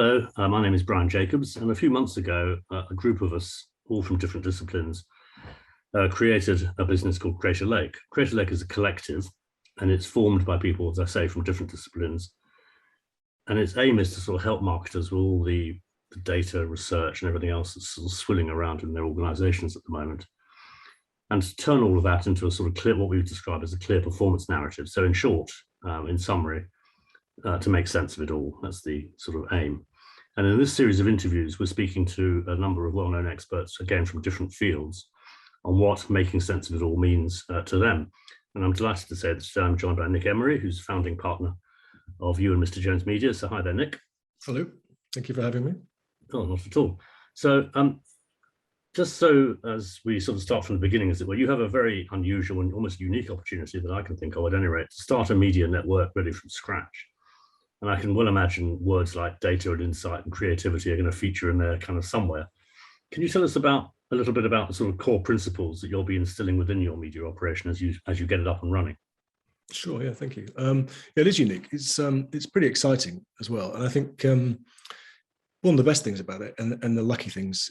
Hello, my name is Brian Jacobs, and a few months ago, a group of us, all from different disciplines, created a business called Creator Lake. Creator Lake is a collective, and it's formed by people, as I say, from different disciplines. And its aim is to sort of help marketers with all the data research and everything else that's sort of swilling around in their organizations at the moment, and to turn all of that into a sort of clear, what we would describe as a clear performance narrative. So in short, in summary, to make sense of it all. That's the sort of aim. And in this series of interviews, we're speaking to a number of well-known experts, again, from different fields, on what making sense of it all means to them. And I'm delighted to say that today I'm joined by Nick Emery, who's founding partner of you and Mr Jones Media. So hi there, Nick. Hello, thank you for having me. Oh, not at all. So just so as we sort of start from the beginning, as it were, you have a very unusual and almost unique opportunity that I can think of at any rate, to start a media network really from scratch. And I can well imagine words like data and insight and creativity are going to feature in there kind of somewhere. Can you tell us a little bit about the sort of core principles that you'll be instilling within your media operation as you get it up and running? Sure, yeah, thank you. Yeah, it is unique. It's pretty exciting as well. And I think one of the best things about it, and the lucky things,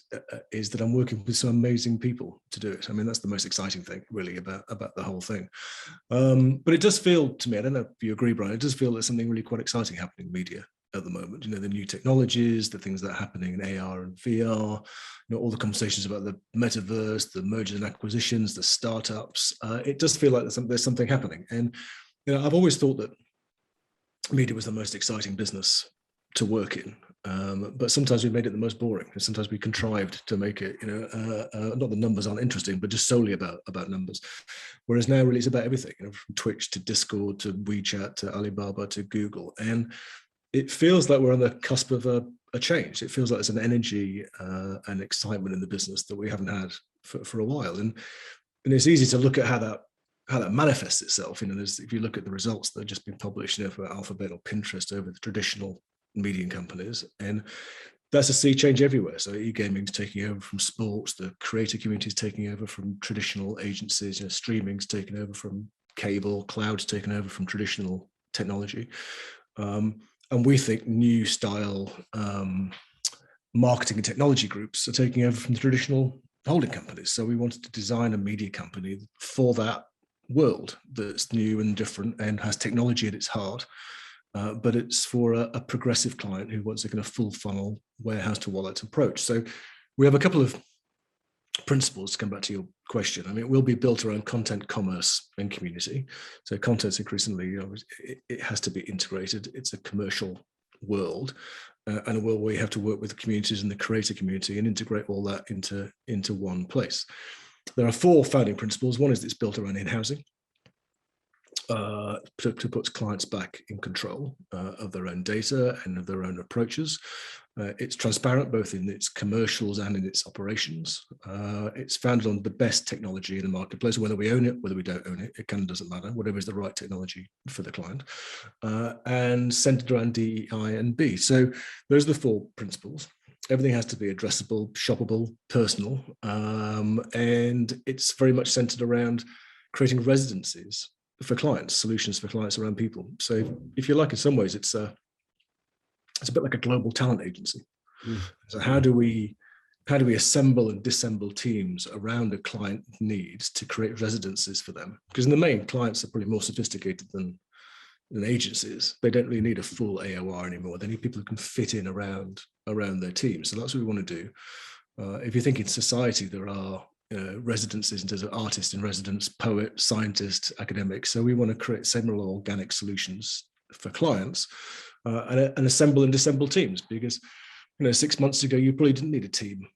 is that I'm working with some amazing people to do it. I mean, that's the most exciting thing, really, about the whole thing. But it does feel to me, I don't know if you agree, Brian, it does feel there's something really quite exciting happening in media at the moment. You know, the new technologies, the things that are happening in AR and VR, you know, all the conversations about the metaverse, the mergers and acquisitions, the startups. It does feel like there's something happening. And you know, I've always thought that media was the most exciting business to work in, but sometimes we made it the most boring, and sometimes we contrived to make it, you know, not the numbers aren't interesting, but just solely about numbers. Whereas now, really, it's about everything, you know, from Twitch to Discord to WeChat to Alibaba to Google, and it feels like we're on the cusp of a change. It feels like there's an energy and excitement in the business that we haven't had for a while, and it's easy to look at how that manifests itself. You know, if you look at the results that have just been published, you know, for Alphabet or Pinterest over the traditional media companies, and that's a sea change everywhere. So e-gaming's taking over from sports, the creator community is taking over from traditional agencies, you know, streaming's taken over from cable, cloud's taken over from traditional technology, and we think new style marketing and technology groups are taking over from the traditional holding companies. So we wanted to design a media company for that world that's new and different and has technology at its heart. But it's for a progressive client who wants a kind of full funnel warehouse to wallet approach. So we have a couple of principles to come back to your question. I mean, it will be built around content, commerce, and community. So content's increasingly, you know, it has to be integrated. It's a commercial world, and a world where you have to work with the communities and the creator community and integrate all that into one place. There are four founding principles. One is it's built around in-housing. To put clients back in control of their own data and of their own approaches. It's transparent both in its commercials and in its operations. It's founded on the best technology in the marketplace. Whether we own it, whether we don't own it, it kind of doesn't matter. Whatever is the right technology for the client, and centered around DEI and B. So those are the four principles. Everything has to be addressable, shoppable, personal, and it's very much centered around creating residencies for clients, solutions for clients around people. So if you like, in some ways, it's a bit like a global talent agency. So how do we assemble and disassemble teams around a client needs to create residencies for them? Because in the main, clients are probably more sophisticated than agencies. They don't really need a full AOR anymore. They need people who can fit in around their team. So that's what we want to do. If you think in society, there are residencies in terms of artist in residence, poet, scientist, academics. So we want to create similar organic solutions for clients and assemble and disassemble teams, because 6 months ago you probably didn't need a team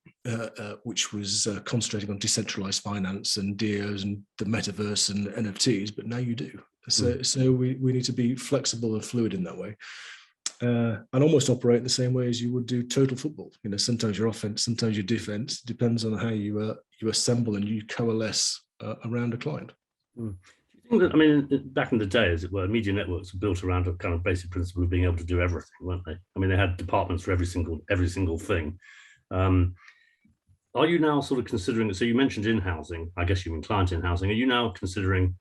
which was concentrating on decentralized finance and DEOs and the metaverse and NFTs, but now you do. So we need to be flexible and fluid in that way. And almost operate in the same way as you would do total football. You know, sometimes you're offense, sometimes you're defense. It depends on how you assemble and you coalesce around a client. Do you think that, I mean, back in the day, as it were, media networks were built around a kind of basic principle of being able to do everything, weren't they? I mean, they had departments for every single thing. Are you now sort of considering, so you mentioned in-housing, I guess you mean client in-housing, are you now considering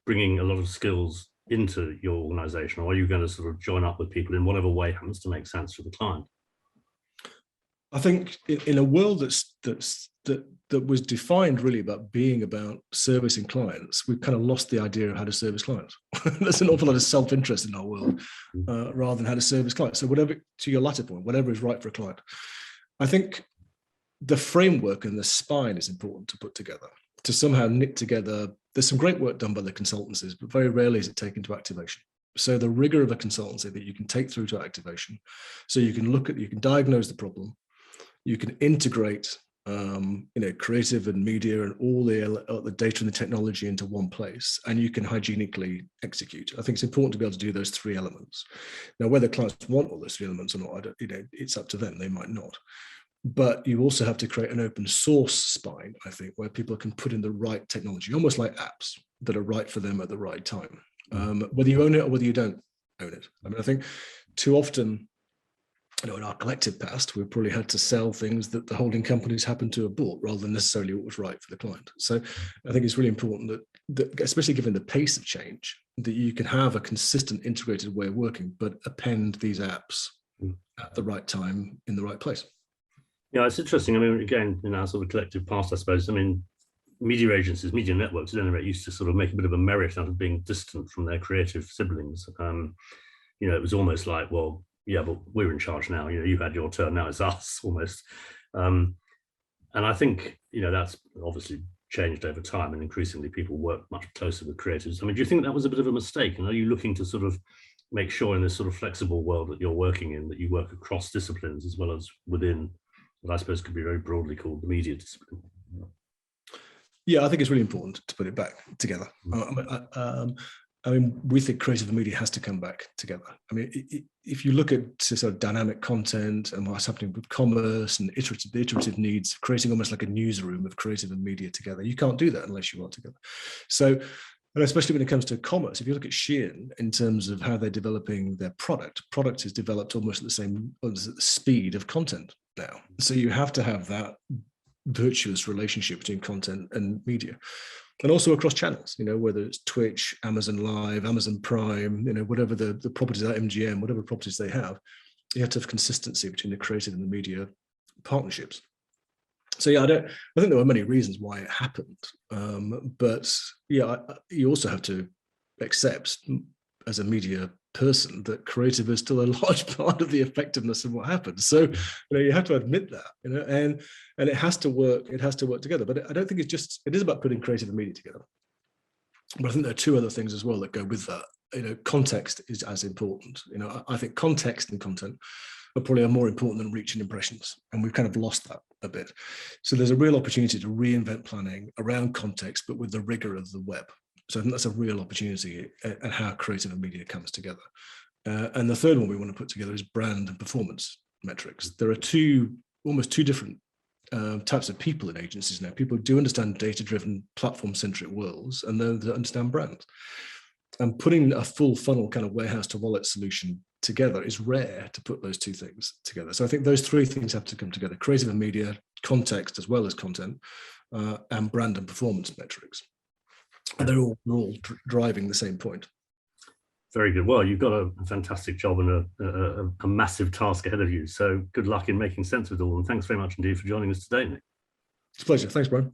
bringing a lot of skills into your organization, or are you going to sort of join up with people in whatever way happens to make sense for the client? I think in a world that was defined really about being about servicing clients, we've kind of lost the idea of how to service clients. There's an awful lot of self-interest in our world rather than how to service clients. So whatever, to your latter point, whatever is right for a client. I think the framework and the spine is important to put together, to somehow knit together. There's some great work done by the consultancies, but very rarely is it taken to activation. So the rigor of a consultancy that you can take through to activation, so you can look at, you can diagnose the problem, you can integrate, creative and media and all the data and the technology into one place, and you can hygienically execute. I think it's important to be able to do those three elements. Now, whether clients want all those three elements or not, it's up to them. They might not. But you also have to create an open source spine, I think, where people can put in the right technology, almost like apps that are right for them at the right time. Whether you own it or whether you don't own it. I mean, I think too often, in our collective past, we've probably had to sell things that the holding companies happen to have bought rather than necessarily what was right for the client. So I think it's really important that especially given the pace of change, that you can have a consistent integrated way of working, but append these apps at the right time in the right place. Yeah, it's interesting. I mean, again, in our sort of collective past, I suppose, I mean, media agencies, media networks, at any rate, used to sort of make a bit of a merit out of being distant from their creative siblings. It was almost like, well, yeah, but we're in charge now. You had your turn, now it's us, almost. And I think, that's obviously changed over time, and increasingly people work much closer with creatives. I mean, do you think that was a bit of a mistake? And are you looking to sort of make sure in this sort of flexible world that you're working in, that you work across disciplines as well as within what I suppose could be very broadly called the media discipline? Yeah, I think it's really important to put it back together. I mean, we think creative and media has to come back together. I mean, if you look at sort of dynamic content and what's happening with commerce and the iterative needs, creating almost like a newsroom of creative and media together, you can't do that unless you are together. So, and especially when it comes to commerce, if you look at Shein in terms of how they're developing their product is developed almost at the same speed of content now. So you have to have that virtuous relationship between content and media, and also across channels, whether it's Twitch, Amazon Live, Amazon Prime, whatever the properties are, MGM, whatever properties they have, you have to have consistency between the creative and the media partnerships. So yeah, I think there were many reasons why it happened, but yeah, you also have to accept as a media person that creative is still a large part of the effectiveness of what happens. So you have to admit that, and it has to work. It has to work together. But I don't think it is about putting creative and media together. But I think there are two other things as well that go with that. Context is as important. I think context and content are probably more important than reach and impressions, and we've kind of lost that a bit. So there's a real opportunity to reinvent planning around context, but with the rigor of the web. So I think that's a real opportunity and how creative and media comes together. And the third one we want to put together is brand and performance metrics. There are almost two different types of people in agencies now. People do understand data-driven, platform-centric worlds, and those that understand brands. And putting a full funnel kind of warehouse to wallet solution together is rare to put those two things together. So I think those three things have to come together: creative and media, context as well as content, and brand and performance metrics. And they're all driving the same point. Very good. Well, you've got a fantastic job and a massive task ahead of you. So good luck in making sense of it all. And thanks very much indeed for joining us today, Nick. It's a pleasure. Thanks, Brian.